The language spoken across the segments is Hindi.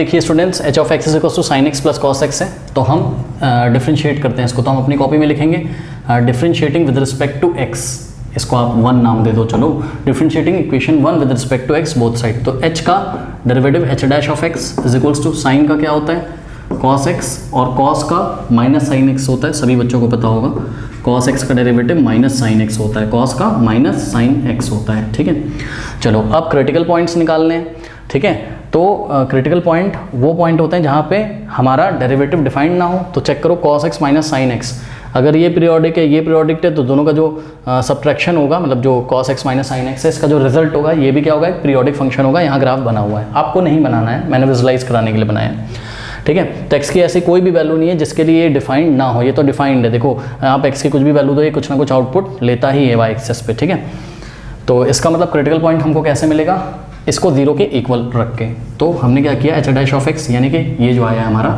देखिए students, H of X is equal to sine X plus cos X है, तो हम डिफ्रेंशिएट करते हैं इसको। तो हम अपनी कॉपी में लिखेंगे differentiating with respect to X, इसको आप वन नाम दे दो। चलो, differentiating equation one with respect to X both side. तो एच का derivative H dash of X is equals to sine का क्या होता है कॉस एक्स, और कॉस का माइनस साइन एक्स होता है, सभी बच्चों को पता होगा। कॉस एक्स का डेरिवेटिव माइनस साइन एक्स होता है, कॉस का माइनस साइन एक्स होता है। ठीक है, चलो अब क्रिटिकल पॉइंट्स निकालने हैं। ठीक है, तो क्रिटिकल पॉइंट वो पॉइंट होते हैं जहाँ पे हमारा डेरिवेटिव डिफाइंड ना हो। तो चेक करो, cos x minus sine x, अगर ये पीरियोडिक है ये पीरियोडिक है, तो दोनों का जो सब्ट्रैक्शन होगा, मतलब जो cos x minus sine x है, इसका जो रिजल्ट होगा ये भी क्या होगा, एक पीरियोडिक फंक्शन होगा। यहाँ ग्राफ बना हुआ है, आपको नहीं बनाना है, मैंने विजुलाइज कराने के लिए बनाया है। ठीक है, तो एक्स की ऐसी कोई भी वैल्यू नहीं है जिसके लिए ये डिफाइंड ना हो, ये तो डिफाइंड है। देखो आप एक्स की कुछ भी वैल्यू दो, ये कुछ ना कुछ आउटपुट लेता ही है वाई एक्सेस पे। ठीक है, तो इसका मतलब क्रिटिकल पॉइंट हमको कैसे मिलेगा, इसको जीरो के इक्वल रख के। तो हमने क्या किया, एच डैश ऑफ एक्स यानी कि ये जो आया हमारा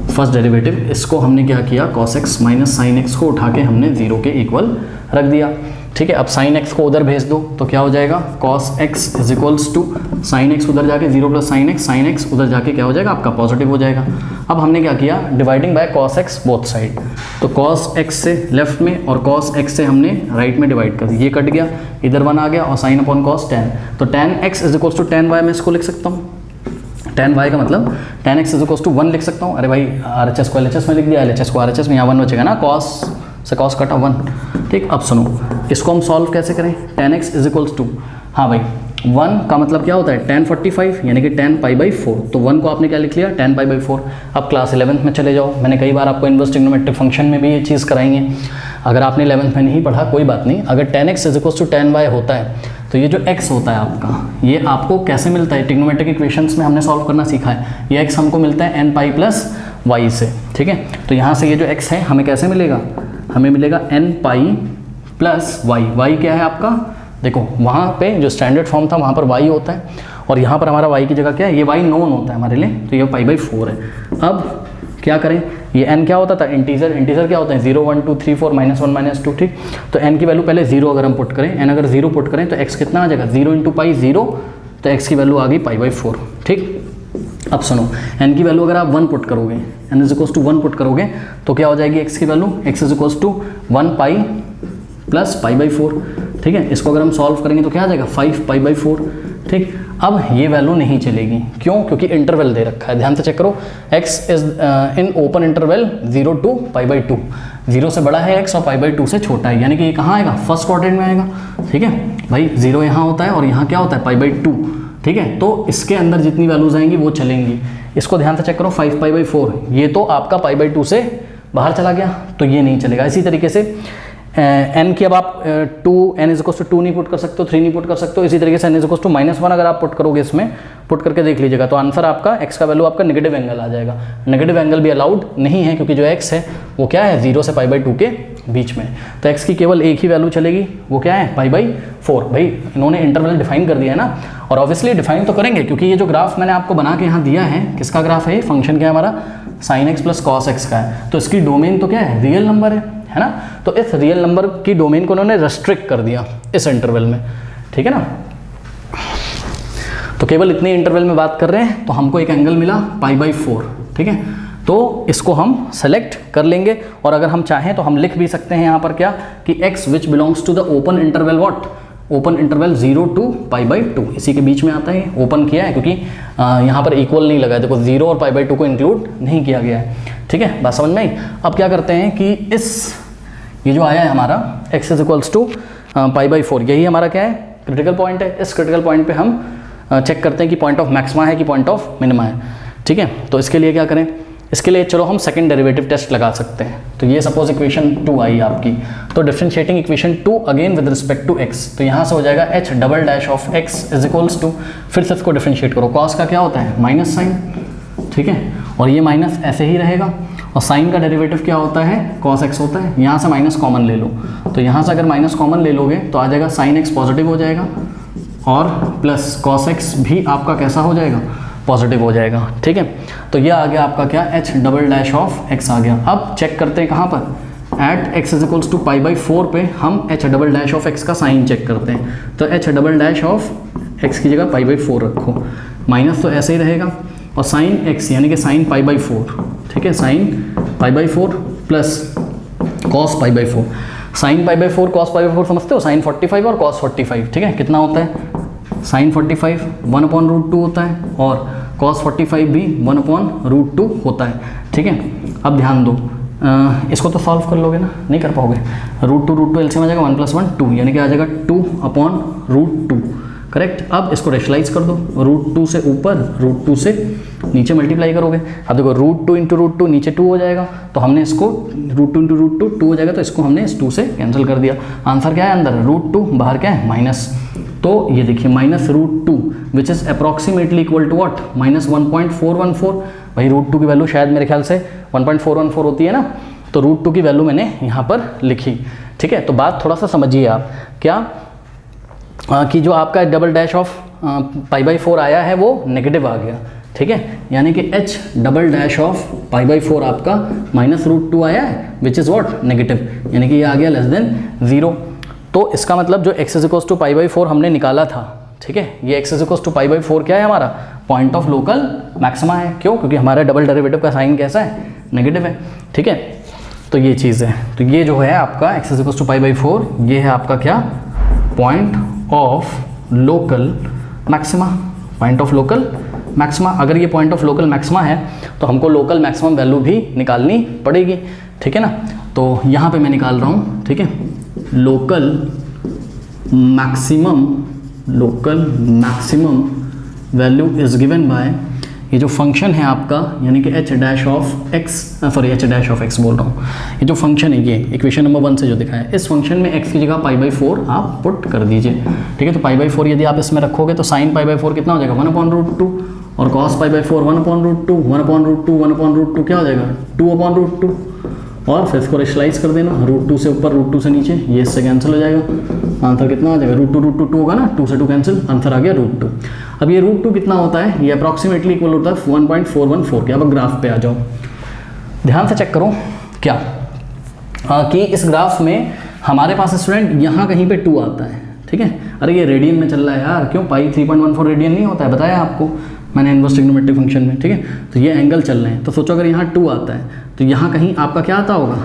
फर्स्ट डेरिवेटिव, इसको हमने क्या किया, cos x minus sine x को उठा के हमने जीरो के इक्वल रख दिया। ठीक है, अब साइन एक्स को उधर भेज दो तो क्या हो जाएगा, cos X is equals to sine X, उधर जाके जीरो प्लस साइन एक्स उधर जाके क्या हो जाएगा आपका पॉजिटिव हो जाएगा। अब हमने क्या किया, dividing by cos x both side, तो कॉस एक्स से लेफ्ट में और कॉस एक्स से हमने राइट में डिवाइड कर दिया, ये कट गया, इधर वन आ गया, और साइन अपॉन कॉस टेन, तो tan X is equals to tan Y, मैं इसको लिख सकता हूँ। टेन वाई का मतलब tan X is equals to one लिख सकता हूँ। अरे भाई आर एच एस को एल एच एस में लिख दिया, एल एच एस को आर एच एस में, यहाँ वन बचेगा ना, कॉस से कॉस कटा वन। ठीक, अब सुनो इसको हम सॉल्व कैसे करें, tan X is equals to, हाँ भाई वन का मतलब क्या होता है टेन 45 यानी कि टेन पाई बाई 4, तो वन को आपने क्या लिख लिया, टेन पाई बाई 4। अब क्लास 11th में चले जाओ, मैंने कई बार आपको इनवर्स ट्रिग्नोमेट्रिक फंक्शन में भी ये चीज़ कराई है। अगर आपने 11th में नहीं पढ़ा कोई बात नहीं, अगर tan X is equals to tan Y होता है, तो ये जो x होता है आपका, ये आपको कैसे मिलता है, ट्रिग्नोमेट्रिक इक्वेशंस में हमने सॉल्व करना सीखा है। ये x हमको मिलता है n पाई प्लस वाई से। ठीक है, तो यहाँ से ये जो x है हमें कैसे मिलेगा, हमें मिलेगा n pi plus Y. Y क्या है आपका, देखो वहाँ पे जो स्टैंडर्ड फॉर्म था वहाँ पर y होता है, और यहाँ पर हमारा y की जगह क्या है, ये y नोन होता है हमारे लिए, तो ये पाई बाई 4 है। अब क्या करें, ये n क्या होता था, इंटीजर, इंटीजर क्या होता है 0 1 2 3 4 -1 -2। ठीक, तो n की वैल्यू पहले 0 अगर हम पुट करें, n अगर 0 पुट करें तो x कितना आ जाएगा, 0 इंटू पाई 0, तो x की वैल्यू आ गई पाई बाई 4। ठीक, अब सुनो n की वैल्यू अगर आप 1 पुट करोगे, n is equals to 1 put करोगे तो क्या हो जाएगी x की value, x is equals to 1 pi plus pi by 4। ठीक है, इसको अगर हम सॉल्व करेंगे तो क्या आ जाएगा 5 पाई बाई 4। ठीक, अब ये वैल्यू नहीं चलेगी, क्यों, क्योंकि इंटरवल दे रखा है, ध्यान से चेक करो, x is in open interval 0 to pi by 2, 0 से बड़ा है x और पाई बाई 2 से छोटा है, यानी कि ये कहाँ आएगा, फर्स्ट क्वाड्रेंट में आएगा। ठीक है भाई, 0 यहाँ होता है और यहाँ क्या होता है पाई बाई 2। ठीक है, तो इसके अंदर जितनी वैल्यूज आएंगी वो चलेंगी। इसको ध्यान से चेक करो, 5 पाई बाई 4, ये तो आपका पाई बाई 2 से बाहर चला गया, तो ये नहीं चलेगा। इसी तरीके से n की अब आप 2 n इज इक्वल्स टू 2 नहीं पुट कर सकते हो, 3 नहीं पुट कर सकते हो। इसी तरीके से n इज इक्वल्स टू -1 अगर आप पुट करोगे, इसमें पुट करके देख लीजिएगा, तो आंसर आपका x का वैल्यू आपका नेगेटिव एंगल आ जाएगा। नेगेटिव एंगल भी अलाउड नहीं है, क्योंकि जो x है वो क्या है, 0 से पाई बाई 2 के बीच में, तो x की केवल एक ही वैल्यू चलेगी, वो क्या है पाई बाई 4। भाई इन्होंने इंटरवल डिफाइन कर दिया है ना, और ऑब्वियसली डिफाइन तो करेंगे, क्योंकि ये जो ग्राफ मैंने आपको बना के यहाँ दिया है, किसका ग्राफ है, ये फंक्शन क्या है हमारा, sign X plus cos X का है, तो इसकी डोमेन तो क्या है, रियल नंबर है ना, तो इस रियल नंबर की डोमेन को उन्होंने रेस्ट्रिक्ट कर दिया इस इंटरवल में। ठीक है ना, तो केवल इतने इंटरवल में बात कर रहे हैं, तो हमको एक एंगल मिला पाई बाई 4। ठीक है, तो इसको हम सेलेक्ट कर लेंगे, और अगर हम चाहें तो हम लिख भी सकते हैं यहाँ पर क्या, कि x which belongs to the open interval, what, open interval 0 to pi by 2, इसी के बीच में आता है, ओपन किया है क्योंकि यहाँ पर इक्वल नहीं लगा है, देखो 0 और पाई बाई 2 को इंक्लूड नहीं किया गया है। ठीक है, बात समझ में आई। अब क्या करते हैं कि ये जो आया है हमारा x is equals to pi by 4, यही हमारा क्या है, क्रिटिकल पॉइंट है। इस क्रिटिकल पॉइंट पे हम चेक करते हैं कि पॉइंट ऑफ मैक्सिमा है कि पॉइंट ऑफ मिनिमा है। ठीक है, तो इसके लिए क्या करें, इसके लिए चलो हम सेकंड डेरिवेटिव टेस्ट लगा सकते हैं। तो ये सपोज इक्वेशन 2 आई आपकी, तो differentiating equation 2 again with respect to x, तो यहाँ से हो जाएगा h double dash of x is equals to, फिर से इसको डिफरेंशिएट करो, cos का क्या होता है माइनस साइन, ठीक है, और ये माइनस ऐसे ही रहेगा, और साइन का डेरिवेटिव क्या होता है, cos x होता है, यहाँ से माइनस कॉमन ले लो, तो यहाँ से अगर माइनस कॉमन ले लोगे तो आ जाएगा sin x पॉजिटिव हो जाएगा, और प्लस cos x भी आपका कैसा हो जाएगा, पॉजिटिव हो जाएगा। ठीक है, तो ये आ गया आपका क्या, h double dash of x आ गया। अब चेक करते हैं कहाँ पर, at x is equals to pi by 4 पे हम h double dash of x का साइन चेक करते हैं। तो h double dash of x की जगह पाई बाई 4 रखो, माइनस तो ऐसे ही रहेगा, और साइन एक्स यानी कि साइन पाई बाई 4, ठीक है, sine pi by 4 plus cos pi by 4। Sine pi by 4 cos pi by 4 समझते हो, साइन 45 और कॉस 45, ठीक है, कितना होता है साइन 45 1/√2 होता है और कॉस 45 भी 1/√2 होता है, ठीक है। अब ध्यान दो, इसको तो सॉल्व कर लोगे ना, नहीं कर पाओगे। √2 एलसीएम आ जाएगा 1 + 1 2 यानी कि आ जाएगा 2/√2, करेक्ट। अब इसको रेशनलाइज कर दो, √2 से ऊपर √2 से नीचे मल्टीप्लाई करोगे। अब देखो √2 × √2 नीचे 2 हो जाएगा, तो हमने इसको √2 × √2 2 हो जाएगा, तो इसको हमने इस 2 से कैंसिल कर दिया। आंसर क्या है अंदर √2, बाहर क्या है माइनस। तो ये देखिए -√2 which is approximately equal to what -1.414। भाई √2 की वैल्यू शायद मेरे ख्याल से 1.414 होती है ना, तो √2 की वैल्यू मैंने यहाँ पर लिखी, ठीक है। तो बात थोड़ा सा समझिए आप, क्या कि जो आपका डबल डैश ऑफ π/4 आया है वो नेगेटिव आ गया, ठीक है, यानी कि h डबल डैश ऑफ π/4 आपका -√2 आया है विच इज़ व्हाट नेगेटिव, यानी कि ये आ गया लेस देन 0। तो इसका मतलब जो x = π/4 हमने निकाला था, ठीक है, ये x = π/4 क्या है हमारा पॉइंट ऑफ लोकल मैक्सिमा है। क्यों? क्योंकि हमारा डबल डेरिवेटिव का साइन कैसा है नेगेटिव है, ठीक है। तो ये चीज़ है, तो ये जो है आपका x = π/4 ये है आपका क्या point of local maxima, point of local maxima. अगर ये पॉइंट ऑफ लोकल मैक्सिमा है तो हमको लोकल मैक्सिमम वैल्यू भी निकालनी पड़ेगी, ठीक है ना। तो यहाँ पे मैं निकाल रहा हूँ, ठीक है, local maximum value is given by ये जो फंक्शन है आपका, यानी कि h डैश ऑफ x बोल रहा हूँ, ये जो फंक्शन है ये इक्वेशन नंबर 1 से जो दिखा है, इस फंक्शन में x की जगह π/4 आप पुट कर दीजिए, ठीक है। तो π/4 यदि आप इसमें रखोगे तो साइन π/4 कितना हो जाएगा 1/√2 और cos π/4 1/√2 1/√2 1/√2 क्या हो जाएगा 2/√2 और फिर इसको रेशनलाइज कर देना, √2 से ऊपर √2 से नीचे, ये इससे कैंसिल हो जाएगा। आंसर कितना आ जाएगा √2 2 होगा ना, 2 से 2 कैंसिल, आंसर आ गया √2। अब ये √2 कितना होता है, ये अप्रॉक्सीमेटली इक्वल होता है 1.414 के। अब ग्राफ पे आ जाओ, ध्यान से चेक करो क्या कि इस ग्राफ में हमारे पास स्टूडेंट यहाँ कहीं पे 2 आता है, ठीक है। अरे ये रेडियन में चल रहा है यार, क्यों पाई 3.14 रेडियन नहीं होता है, बताया आपको मैंने इनवर्स ट्रिग्नोमेट्रिक फंक्शन में, ठीक है। तो ये एंगल चल रहे हैं, तो सोचो अगर यहाँ 2 आता है तो यहाँ कहीं आपका क्या आता होगा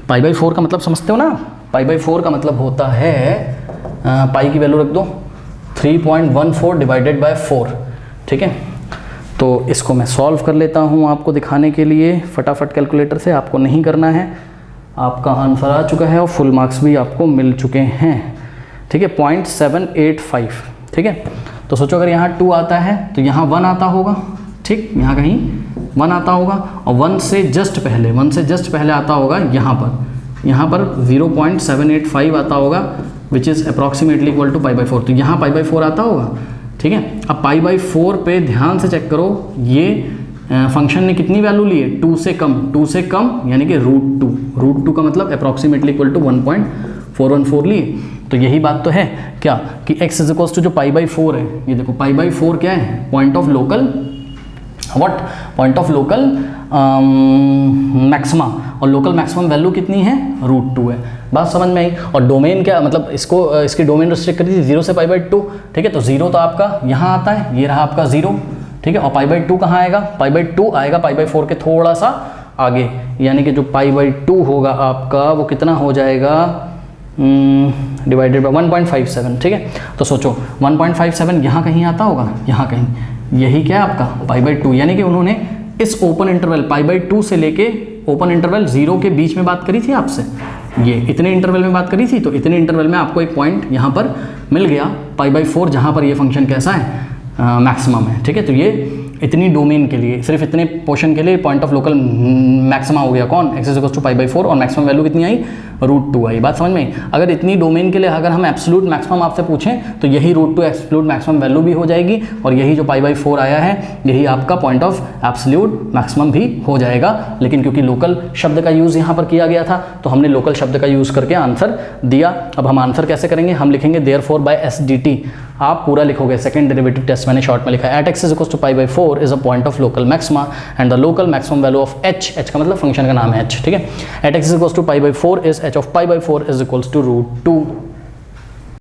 π/4 का मतलब समझते हो ना, π/4 का मतलब होता है पाई की वैल्यू रख दो 3.14 डिवाइडेड बाय 4, ठीक है। तो इसको मैं सॉल्व कर लेता हूँ आपको दिखाने के लिए फटाफट कैलकुलेटर से, आपको नहीं करना है, आपका आंसर आ चुका है और फुल मार्क्स भी आपको मिल चुके हैं, ठीक है, 0.785, ठीक है। तो सोचो अगर यहाँ 2 आता है तो यहाँ 1 आता होगा, ठीक, यहाँ कहीं 1 आता होगा और 1 से जस्ट पहले आता होगा यहाँ पर 0.785 आता होगा which is approximately equal to π/4। तो यहाँ π/4 आता होगा, ठीक है। अब π/4 पे ध्यान से चेक करो, ये फंक्शन ने कितनी वैल्यू ली है 2 से कम यानी कि √2 का मतलब अप्रॉक्सीमेटली इक्वल टू 1.414 लिए। तो यही बात तो है क्या कि x = जो π/4 है, ये देखो π/4 क्या है पॉइंट ऑफ लोकल मैक्सिमा, और लोकल मैक्सिमम वैल्यू कितनी है √2 है। बात समझ में आई। और डोमेन क्या मतलब इसकी डोमेन रिस्ट्रिक्ट करी थी 0 से π/2, ठीक है। तो 0 तो आपका यहाँ आता है, ये रहा आपका 0, ठीक है। और π/2 कहाँ आएगा, π/2 आएगा π/4 के थोड़ा सा आगे, यानी कि जो π/2 होगा आपका वो कितना हो जाएगा डिवाइडेड बाय 1.57, ठीक है। तो सोचो 1.57 यहाँ कहीं आता होगा, यहाँ कहीं, यही क्या है आपका π/2, यानी कि उन्होंने इस ओपन इंटरवल π/2 से लेके ओपन इंटरवल 0 के बीच में बात करी थी आपसे, ये इतने इंटरवल में बात करी थी। तो इतने इंटरवल में आपको एक पॉइंट यहाँ पर मिल गया π/4 जहाँ पर ये फंक्शन कैसा है मैक्सिमम है, ठीक है। तो ये इतनी डोमेन के लिए, सिर्फ इतने पोर्शन के लिए पॉइंट ऑफ लोकल मैक्सिमा हो गया कौन x = π/4 और मैक्सिमम वैल्यू कितनी आई √2 आई। बात समझ में आई। अगर इतनी डोमेन के लिए अगर हम एब्सोल्यूट मैक्सिमम आपसे पूछें तो यही √2 एब्सोल्यूट मैक्सिमम वैल्यू भी हो जाएगी और यही जो π/4 आया है यही आपका पॉइंट ऑफ एब्सोल्यूट मैक्सिमम भी हो जाएगा। लेकिन क्योंकि लोकल शब्द का यूज़ यहाँ पर किया गया था तो हमने लोकल शब्द का यूज़ करके आंसर दिया। अब हम आंसर कैसे करेंगे, हम लिखेंगे देयरफॉर बाय SDT, आप पूरा लिखोगे, सेकंड डेरिवेटिव टेस्ट मैंने शॉर्ट में लिखा है, at x = π/4 is a point of local maxima and the local maximum value of h का मतलब फंक्शन का नाम है h, ठीक है। At x = π/4 is h of π/4 is equals to √2।